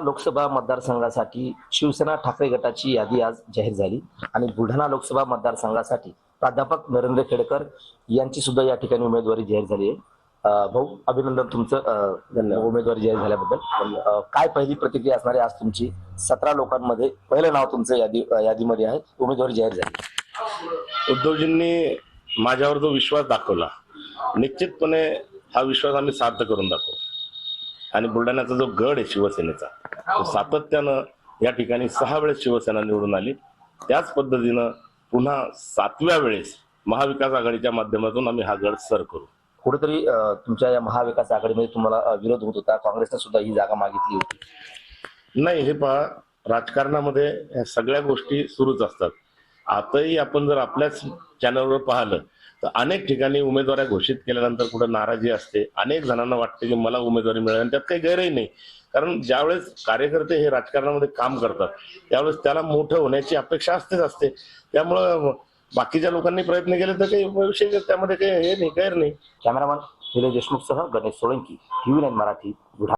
लोकसभा मतदारसंघासाठी शिवसेना ठाकरे गटाची यादी आज जाहीर झाली आणि बुलढाणा लोकसभा मतदारसंघासाठी प्राध्यापक नरेंद्र खेडकर यांची सुद्धा या ठिकाणी उमेदवारी जाहीर झाली आहे. भाऊ, अभिनंदन तुमचं उमेदवारी जाहीर झाल्याबद्दल. काय पहिली प्रतिक्रिया असणार आहे आज तुमची? 17 लोकांमध्ये पहिलं नाव तुमचं यादीमध्ये आहे, उमेदवारी जाहीर झाली. उद्धवजींनी माझ्यावर जो विश्वास दाखवला, निश्चितपणे हा विश्वास आम्ही सार्थ करून दाखवू. आणि बुलढाण्याचा जो गड आहे शिवसेनेचा, तो सातत्यानं या ठिकाणी 6 वेळेस शिवसेना निवडून आली. त्याच पद्धतीनं पुन्हा 7व्या वेळेस महाविकास आघाडीच्या माध्यमातून आम्ही हा गड सर करू. कुठेतरी तुमच्या या महाविकास आघाडीमध्ये तुम्हाला विरोध होत होता, काँग्रेसने सुद्धा ही जागा मागितली होती. नाही, हे पहा, राजकारणामध्ये ह्या सगळ्या गोष्टी सुरूच असतात. आताही आपण जर आपल्याच चॅनलवर पाहिलं तर अनेक ठिकाणी उमेदवाऱ्या घोषित केल्यानंतर कुठे नाराजी असते. अनेक जणांना वाटते की मला उमेदवारी मिळेल, आणि त्यात काही गैरही नाही. कारण ज्यावेळेस कार्यकर्ते हे राजकारणामध्ये काम करतात त्यावेळेस त्याला मोठं होण्याची अपेक्षा असते. त्यामुळं बाकीच्या लोकांनी प्रयत्न केले तर काही विषय त्यामध्ये काही हे नाही, गैर नाही. कॅमेरामन निलेश देशमुखसह गणेश सोळंकी, TV9 मराठी, बुलढाणा.